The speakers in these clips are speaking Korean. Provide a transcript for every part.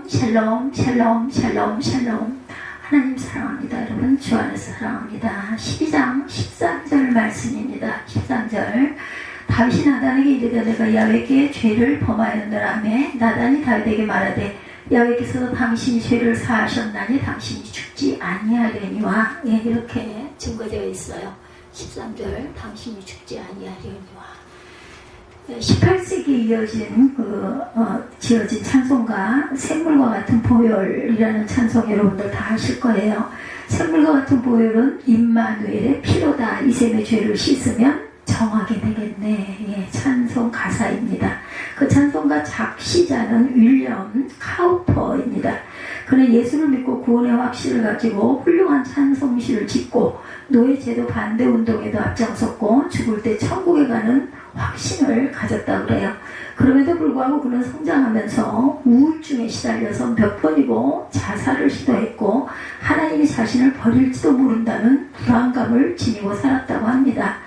샬롬 샬롬 샬롬 샬롬. 하나님 사랑합니다. 여러분 주 안에서 사랑합니다. 12장 13절 말씀입니다. 13절. 다윗이 나단에게 이르되 내가 야훼께 죄를 범하였노라며 나단이 다윗에게 말하되 야훼께서 당신이 죄를 사하셨나니 당신이 죽지 아니하려니와. 예, 이렇게 증거되어 있어요. 13절 당신이 죽지 아니하려니와. 18세기에 이어진 지어진 찬송가 샘물과 같은 보혈이라는 찬송 여러분들 다 아실 거예요. 샘물과 같은 보혈은 임마누엘의 피로다. 이 셈의 죄를 씻으면 정하게 되겠네. 예, 찬송 가사입니다. 그 찬송가 작시자는 윌리엄 카우퍼입니다. 그는 예수를 믿고 구원의 확신을 가지고 훌륭한 찬송시를 짓고 노예제도 반대 운동에도 앞장섰고 죽을 때 천국에 가는 확신을 가졌다고 그래요. 그럼에도 불구하고 그는 성장하면서 우울증에 시달려서 몇 번이고 자살을 시도했고 하나님이 자신을 버릴지도 모른다는 불안감을 지니고 살았다고 합니다.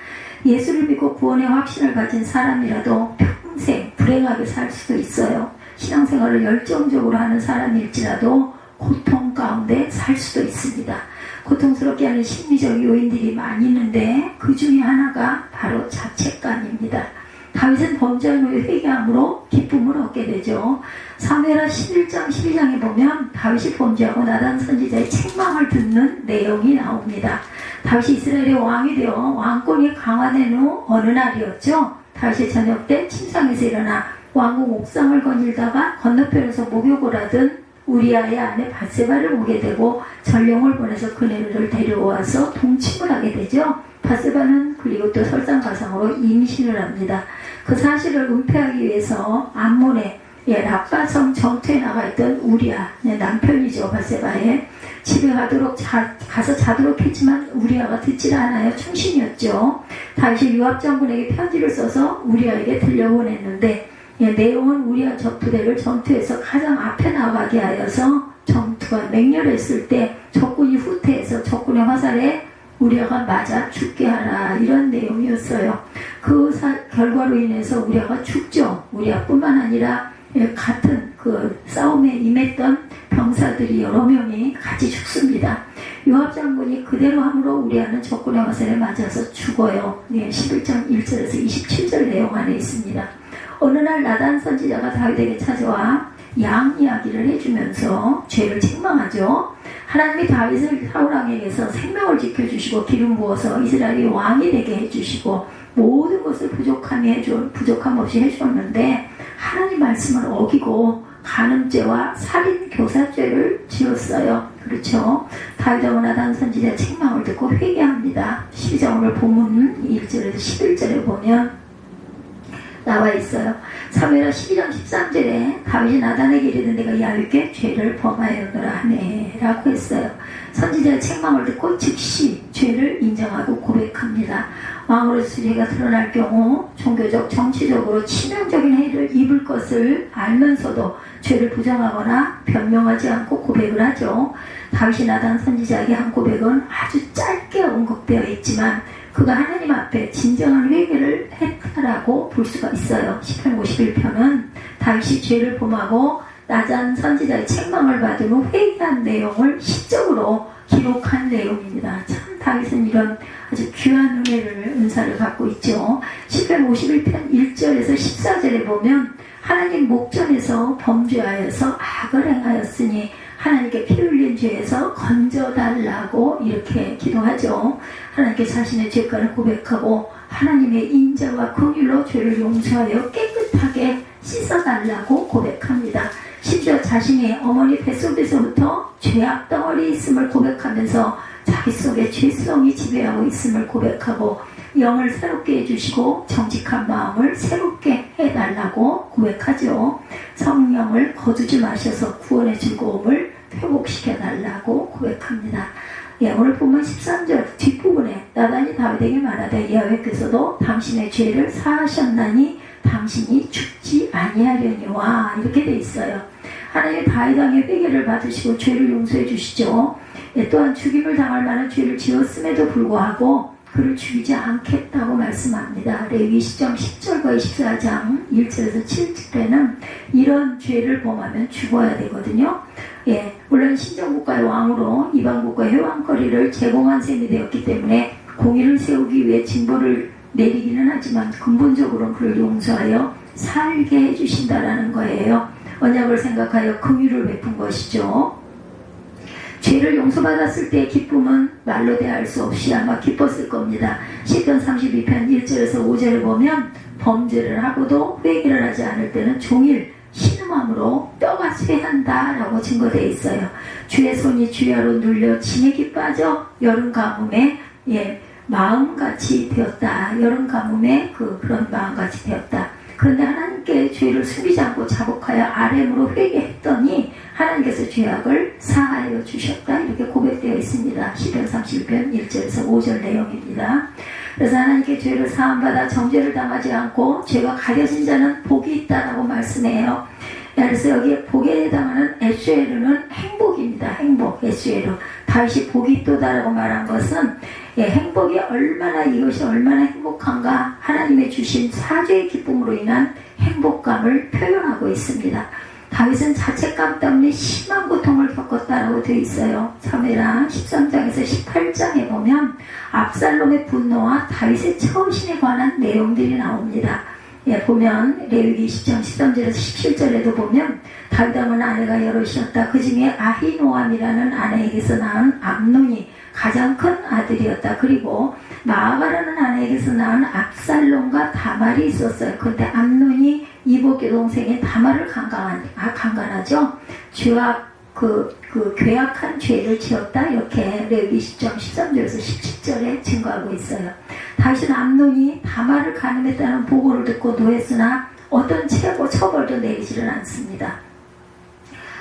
예수를 믿고 구원의 확신을 가진 사람이라도 평생 불행하게 살 수도 있어요. 신앙생활을 열정적으로 하는 사람일지라도 고통 가운데 살 수도 있습니다. 고통스럽게 하는 심리적 요인들이 많이 있는데 그 중에 하나가 바로 자책감입니다. 다윗은 범죄한 후에 회개함으로 기쁨을 얻게 되죠. 사무엘하 11장 12장에 보면 다윗이 범죄하고 나단 선지자의 책망을 듣는 내용이 나옵니다. 다윗이 이스라엘의 왕이 되어 왕권이 강화된 후 어느 날이었죠. 다윗이 저녁 때 침상에서 일어나 왕궁 옥상을 거닐다가 건너편에서 목욕을 하던 우리아의 아내 밧세바를 보게 되고 전령을 보내서 그네를 데려와서 동침을 하게 되죠. 밧세바는 그리고 또 설상가상으로 임신을 합니다. 그 사실을 은폐하기 위해서 암몬의 라빠성 전투에 나가 있던 우리아 남편이죠. 밧세바의 집에 가서 자도록 했지만 우리아가 듣질 않아요. 충신이었죠. 다윗이 요압 장군에게 편지를 써서 우리아에게 들려보냈는데 내용은 우리아 적부대를 전투에서 가장 앞에 나가게 하여서 전투가 맹렬했을 때 적군이 후퇴해서 적군의 화살에 우리아가 맞아 죽게 하라, 이런 내용이었어요. 그 결과로 인해서 우리아가 죽죠. 우리아뿐만 아니라 같은 그 싸움에 임했던 병사들이 여러 명이 같이 죽습니다. 요압 장군이 그대로 함으로 우리아는 적군의 화살에 맞아서 죽어요. 11장 1절에서 27절 내용 안에 있습니다. 어느 날 나단 선지자가 다윗에게 찾아와 양 이야기를 해주면서 죄를 책망하죠. 하나님이 다윗을 사울왕에게서 생명을 지켜주시고 기름 부어서 이스라엘이 왕이 되게 해주시고 모든 것을 부족함 없이 해주었는데 하나님 말씀을 어기고 간음죄와 살인 교사죄를 지었어요. 그렇죠. 다윗하고 나단 선지자 책망을 듣고 회개합니다. 12장 오늘 본문 1절에서 11절에 보면 나와 있어요. 사무엘하 12장 13절에 다윗이 나단에게 이르되 내가 야훼께 죄를 범하였노라 하네 라고 했어요. 선지자의 책망을 듣고 즉시 죄를 인정하고 고백합니다. 왕으로서 죄가 드러날 경우 종교적, 정치적으로 치명적인 해를 입을 것을 알면서도 죄를 부정하거나 변명하지 않고 고백을 하죠. 다윗이 나단 선지자에게 한 고백은 아주 짧게 언급되어 있지만 그가 하나님 앞에 진정한 회개를 했다라고 볼 수가 있어요. 18, 51편은 다윗이 죄를 범하고 나단 선지자의 책망을 받은 후 회개한 내용을 시적으로 기록한 내용입니다. 참 다윗은 이런 아주 귀한 은사를 갖고 있죠. 18, 51편 1절에서 14절에 보면 하나님 목전에서 범죄하여서 악을 행하였으니 하나님께 피 흘린 죄에서 건져달라고 이렇게 기도하죠. 하나님께 자신의 죄가를 고백하고 하나님의 인자와 긍휼로 죄를 용서하여 깨끗하게 씻어달라고 고백합니다. 심지어 자신이 어머니 뱃속에서부터 죄악 덩어리 있음을 고백하면서 자기 속에 죄성이 지배하고 있음을 고백하고 영을 새롭게 해주시고 정직한 마음을 새롭게 해달라고 고백하죠. 성령을 거두지 마셔서 구원의 즐거움을 회복시켜달라고 고백합니다. 오늘 본문 13절 뒷부분에 나단이 다윗에게 말하되 야훼께서도 당신의 죄를 사하셨나니 당신이 죽지 아니하려니와 이렇게 돼 있어요. 하나님의 다윗왕의 회개를 받으시고 죄를 용서해 주시죠. 또한 죽임을 당할 만한 죄를 지었음에도 불구하고 그를 죽이지 않겠다고 말씀합니다. 레위기 10장 10절과 24장 1절에서 7절에는 이런 죄를 범하면 죽어야 되거든요. 예, 물론 신정국가의 왕으로 이방국가의 회왕거리를 제공한 셈이 되었기 때문에 공의를 세우기 위해 징벌을 내리기는 하지만 근본적으로는 그를 용서하여 살게 해주신다라는 거예요. 언약을 생각하여 긍휼을 베푼 것이죠. 죄를 용서받았을 때의 기쁨은 말로 대할 수 없이 아마 기뻤을 겁니다. 시편 32편 1절에서 5절에 보면 범죄를 하고도 회개를 하지 않을 때는 종일 신음함으로 뼈가 쇠한다 라고 증거되어 있어요. 주의 손이 주야로 눌려 진액이 빠져 여름 가뭄에 마음같이 되었다. 여름 가뭄에 그런 마음같이 되었다. 그런데 하나님께 죄를 숨기지 않고 자복하여 아뢰므로 회개했더니 하나님께서 죄악을 사하여 주셨다. 이렇게 고백되어 있습니다. 시편 31편 1절에서 5절 내용입니다. 그래서 하나님께 죄를 사함받아 정죄를 당하지 않고 죄가 가려진 자는 복이 있다라고 말씀해요. 그래서 여기에 복에 해당하는 에스에르는 행복입니다. 행복, 에스에르. 다윗이 복이 있도다라고 말한 것은 행복이 이것이 얼마나 행복한가, 하나님의 주신 사죄의 기쁨으로 인한 행복감을 표현하고 있습니다. 다윗은 자책감 때문에 심한 고통을 겪었다라고 되어 있어요. 사무엘하 13장에서 18장에 보면 압살롬의 분노와 다윗의 처신에 관한 내용들이 나옵니다. 보면 레위기 20장 13절에서 17절에도 보면 다윗 왕은 아내가 여럿이었다. 그 중에 아히노암이라는 아내에게서 낳은 암논이 가장 큰 아들이었다. 그리고 마아가라는 아내에게서 낳은 압살롬과 다말이 있었어요. 그런데 암논이 이복의 동생의 다말을 강간하죠. 죄악 괴악한 죄를 지었다. 이렇게 레위기 10장 13절에서 17절에 증거하고 있어요. 다윗은 암논이 다말을 간음했다는 보고를 듣고 노했으나 어떤 처벌도 내리지를 않습니다.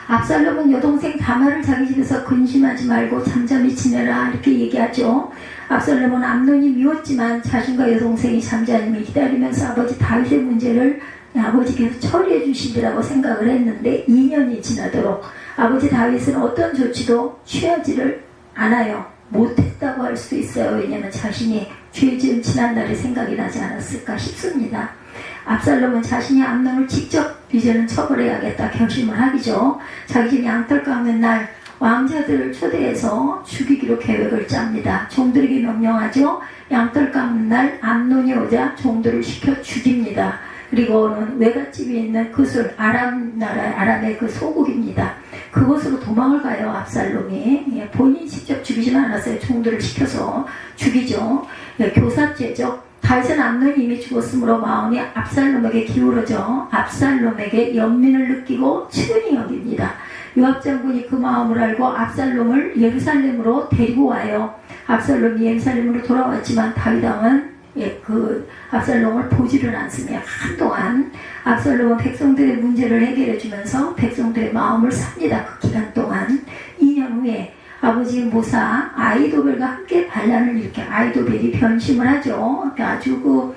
압살롬은 여동생 다말을 자기 집에서 근심하지 말고 잠잠히 지내라 이렇게 얘기하죠. 압살롬은 암논이 미웠지만 자신과 여동생이 잠잠히 기다리면서 아버지 다윗의 문제를 아버지께서 처리해 주시리라고 생각을 했는데 2년이 지나도록 아버지 다윗은 어떤 조치도 취하지를 않아요. 못했다고 할 수도 있어요. 왜냐하면 자신이 죄 지은 지난날의 생각이 나지 않았을까 싶습니다. 압살롬은 자신이 암논을 직접 이제는 처벌해야겠다 결심을 하기죠. 자기 집 양털 깎는 날 왕자들을 초대해서 죽이기로 계획을 짭니다. 종들에게 명령하죠. 양털 깎는 날 암논이 오자 종들을 시켜 죽입니다. 그리고는 외갓집에 있는 그술 아람의 그 소국입니다. 그곳으로 도망을 가요. 압살롬이 본인이 직접 죽이지는 않았어요. 종들을 시켜서 죽이죠. 교사죄죠. 다윗은 암논이 이미 죽었으므로 마음이 압살롬에게 기울어져 압살롬에게 연민을 느끼고 측은히 여깁니다. 요압 장군이 그 마음을 알고 압살롬을 예루살렘으로 데리고 와요. 압살롬이 예루살렘으로 돌아왔지만 다윗 왕은 압살롬을 보지를 않습니다. 한동안 압살롬은 백성들의 문제를 해결해 주면서 백성들의 마음을 삽니다. 그 기간 동안 2년 후에 아버지의 모사 아히도벨과 함께 반란을 일으켜 아히도벨이 변심을 하죠. 아주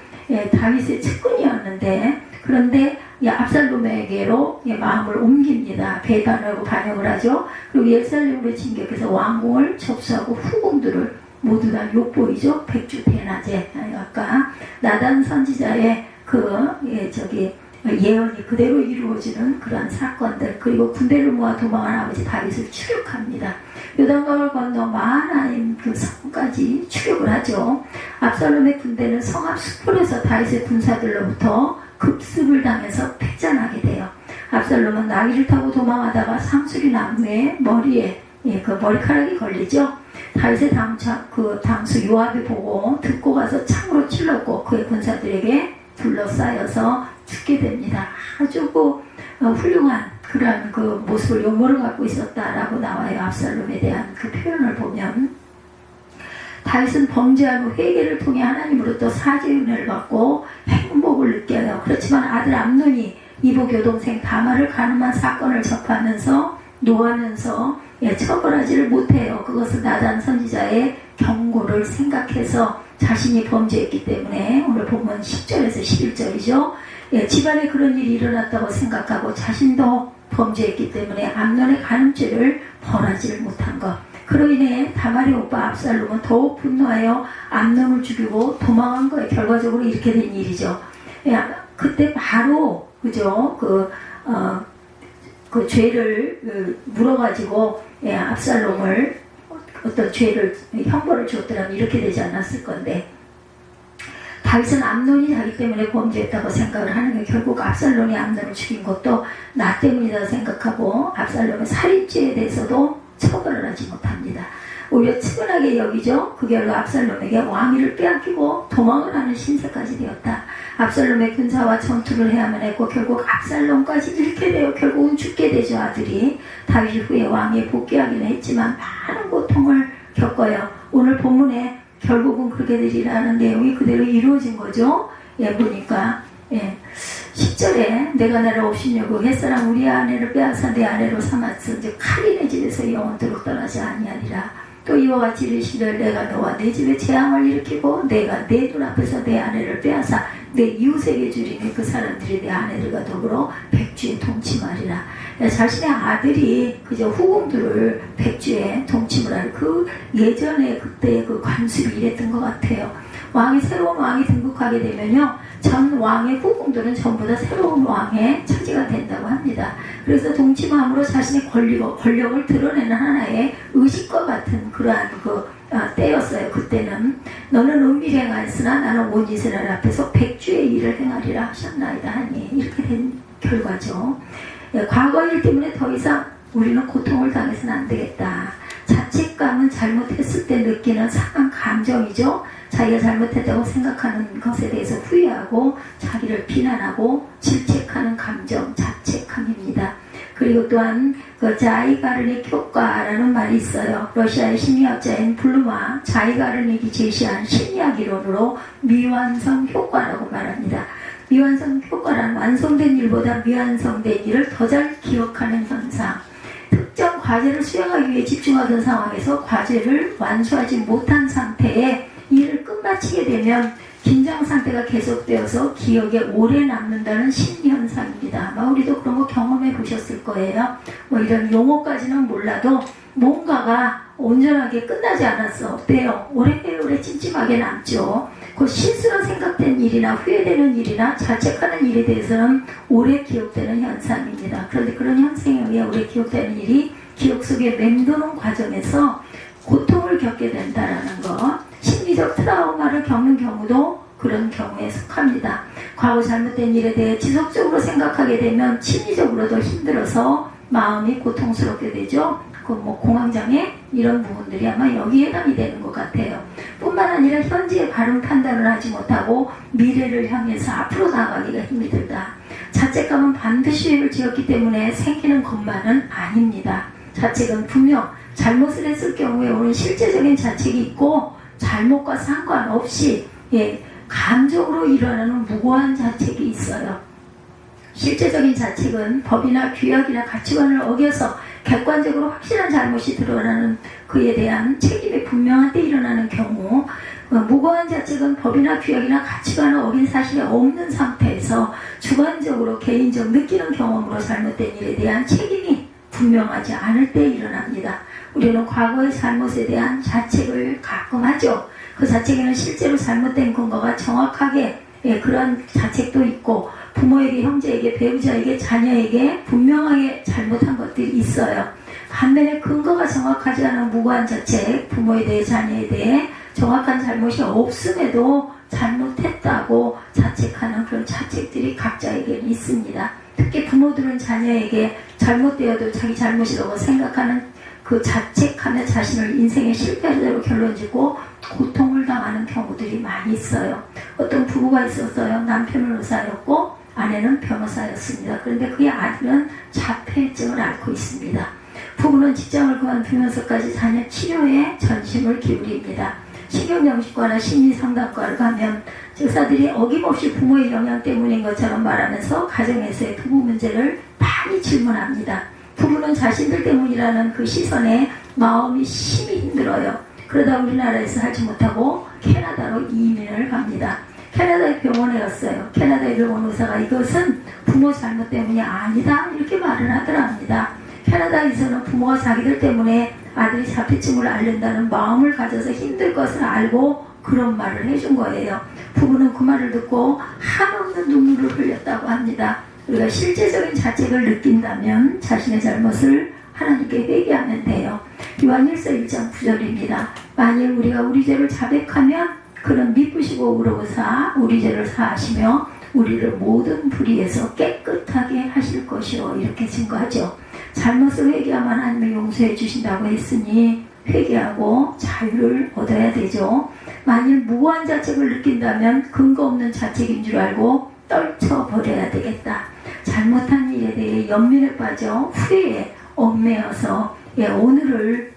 다윗의 측근이었는데 그런데 압살롬에게로 마음을 옮깁니다. 배반하고 반역을 하죠. 그리고 예루살렘으로 진격해서 왕궁을 접수하고 후궁들을 모두 다 욕보이죠. 백주 대낮에 아까 나단 선지자의 예언이 그대로 이루어지는 그러한 사건들, 그리고 군대를 모아 도망한 아버지 다윗을 추격합니다. 요단강을 건너 마하나임 그 성까지 추격을 하죠. 압살롬의 군대는 성 앞 숲풀에서 다윗의 군사들로부터 급습을 당해서 패전하게 돼요. 압살롬은 나귀를 타고 도망하다가 상수리 나무에 머리에 그 머리카락이 걸리죠. 다윗의 당수 요압이 보고 듣고 가서 창으로 찔렀고 그의 군사들에게 둘러싸여서 죽게 됩니다. 아주 훌륭한 그러한 그 모습을 용모를 갖고 있었다라고 나와요. 압살롬에 대한 그 표현을 보면 다윗은 범죄한 후 회개를 통해 하나님으로부터 사죄의 은혜를 받고 행복을 느껴요. 그렇지만 아들 암논이 이복 여동생 다말을 간음한 사건을 접하면서 노하면서 처벌하지를 못해요. 그것은 나단 선지자의 경고를 생각해서 자신이 범죄했기 때문에 오늘 보면 10절에서 11절이죠. 집안에 그런 일이 일어났다고 생각하고 자신도 범죄했기 때문에 암논의 간음죄를 벌하지를 못한 것. 그로 인해 다말의 오빠 압살롬은 더욱 분노하여 암논을 죽이고 도망한 거예요. 결과적으로 이렇게 된 일이죠. 그때 바로 그죠? 그 죄를 물어가지고 압살롬을 어떤 죄를 형벌을 줬더라면 이렇게 되지 않았을 건데, 다윗은 암논이 자기 때문에 범죄했다고 생각을 하는 게 결국 압살롬이 암논을 죽인 것도 나 때문이다 생각하고 압살롬의 살인죄에 대해서도 처벌을 하지 못합니다. 오히려 측은하게 여기죠. 그 결과 압살롬에게 왕위를 빼앗기고 도망을 하는 신세까지 되었다. 압살롬의 군사와 전투를 해야만 했고 결국 압살롬까지 잃게 되어 결국은 죽게 되죠. 아들이 다윗 후에 왕위에 복귀하기는 했지만 많은 고통을 겪어요. 오늘 본문에 결국은 그렇게 되리라는 내용이 그대로 이루어진 거죠. 보니까 10절에 내가 나를 업신여고 햇사람 우리 아내를 빼앗아 내 아내로 삼았어 이제 칼이 내 집에서 영원토록 떠나지 아니하리라. 또 이와 같이 이르시되 내가 너와 내 집에 재앙을 일으키고 내가 내 눈앞에서 내 아내를 빼앗아 내 이웃에게 주리니 그 사람들이 내 아내들과 더불어 백주에 동침하리라. 자신의 아들이 그저 후궁들을 백주에 동침을 하는 그 예전에 그때의 그 관습이 이랬던 것 같아요. 새로운 왕이 등극하게 되면요, 전 왕의 후궁들은 전부 다 새로운 왕의 차지가 된다고 합니다. 그래서 동침함으로 자신의 권력을 드러내는 하나의 의식과 같은 그러한 때였어요. 그때는 너는 은밀히 행하였으나 나는 온 이스라엘 앞에서 백주의 일을 행하리라 하셨나이다 하니 이렇게 된 결과죠. 과거 일 때문에 더 이상 우리는 고통을 당해서는 안 되겠다. 자책감은 잘못했을 때 느끼는 상한 감정이죠. 자기가 잘못했다고 생각하는 것에 대해서 후회하고 자기를 비난하고 질책하는 감정, 자책함입니다. 그리고 또한 자이가르닉 효과라는 말이 있어요. 러시아의 심리학자인 블루마 자이가르닉이 제시한 심리학 이론으로 미완성 효과라고 말합니다. 미완성 효과란 완성된 일보다 미완성된 일을 더 잘 기억하는 현상. 특정 과제를 수행하기 위해 집중하던 상황에서 과제를 완수하지 못한 상태에 일을 끝마치게 되면 긴장 상태가 계속되어서 기억에 오래 남는다는 심리현상입니다. 아마 우리도 그런 거 경험해 보셨을 거예요. 이런 용어까지는 몰라도 뭔가가 온전하게 끝나지 않았어. 어때요? 오래 찜찜하게 남죠. 그 실수로 생각된 일이나 후회되는 일이나 자책하는 일에 대해서는 오래 기억되는 현상입니다. 그런데 그런 현상에 의해 오래 기억되는 일이 기억 속에 맴도는 과정에서 고통을 겪게 된다는 것, 심리적 트라우마를 겪는 경우도 그런 경우에 속합니다. 과거 잘못된 일에 대해 지속적으로 생각하게 되면 심리적으로도 힘들어서 마음이 고통스럽게 되죠. 공황장애 이런 부분들이 아마 여기에 해당이 되는 것 같아요. 뿐만 아니라 현재의 바른 판단을 하지 못하고 미래를 향해서 앞으로 나가기가 힘이 들다. 자책감은 반드시 죄를 지었기 때문에 생기는 것만은 아닙니다. 자책은 분명 잘못을 했을 경우에 오는 실제적인 자책이 있고 잘못과 상관없이 감정으로 일어나는 무고한 자책이 있어요. 실제적인 자책은 법이나 규약이나 가치관을 어겨서 객관적으로 확실한 잘못이 드러나는 그에 대한 책임이 분명한 때 일어나는 경우, 무고한 자책은 법이나 규약이나 가치관을 어긴 사실이 없는 상태에서 주관적으로 개인적 느끼는 경험으로 잘못된 일에 대한 책임이 분명하지 않을 때 일어납니다. 우리는 과거의 잘못에 대한 자책을 가끔 하죠. 그 자책에는 실제로 잘못된 근거가 정확하게 그런 자책도 있고 부모에게, 형제에게, 배우자에게, 자녀에게 분명하게 잘못한 것들이 있어요. 반면에 근거가 정확하지 않은 무고한 자책, 부모에 대해, 자녀에 대해 정확한 잘못이 없음에도 잘못했다고 자책하는 그런 자책들이 각자에게는 있습니다. 특히 부모들은 자녀에게 잘못되어도 자기 잘못이라고 생각하는 그 자책하며 자신을 인생의 실패자로 결론짓고 고통을 당하는 경우들이 많이 있어요. 어떤 부부가 있었어요. 남편은 의사였고 아내는 변호사였습니다. 그런데 그의 아들은 자폐증을 앓고 있습니다. 부부는 직장을 그만두면서까지 자녀 치료에 전심을 기울입니다. 신경정신과나 심리상담과를 가면 의사들이 어김없이 부모의 영향 때문인 것처럼 말하면서 가정에서의 부부 문제를 많이 질문합니다. 부부는 자신들 때문이라는 그 시선에 마음이 심히 힘들어요. 그러다 우리나라에서 살지 못하고 캐나다로 이민을 갑니다. 캐나다의 병원에 갔어요. 캐나다의 병원 의사가 이것은 부모 잘못 때문이 아니다 이렇게 말을 하더랍니다. 캐나다에서는 부모가 자기들 때문에 아들이 자폐증을 앓는다는 마음을 가져서 힘들 것을 알고 그런 말을 해준 거예요. 부부는 그 말을 듣고 한없는 눈물을 흘렸다고 합니다. 우리가 실제적인 자책을 느낀다면 자신의 잘못을 하나님께 회개하면 돼요. 요한 1서 1장 9절입니다. 만일 우리가 우리 죄를 자백하면 그는 미쁘시고 의로우사 우리 죄를 사하시며 우리를 모든 불의에서 깨끗하게 하실 것이요 이렇게 증거하죠. 잘못을 회개하면 하나님을 용서해 주신다고 했으니 회개하고 자유를 얻어야 되죠. 만일 무고한 자책을 느낀다면 근거 없는 자책인 줄 알고 떨쳐버려야 되겠다. 잘못한 일에 대해 연민에 빠져 후회에 얽매여서 오늘을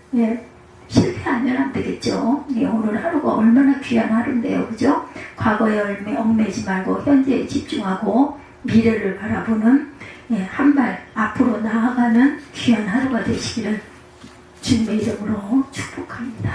실패하면 안 되겠죠. 오늘 하루가 얼마나 귀한 하루인데요. 그죠? 과거에 얽매지 말고 현재에 집중하고 미래를 바라보는 한 발 앞으로 나아가는 귀한 하루가 되시기를 주님의 이름으로 축복합니다.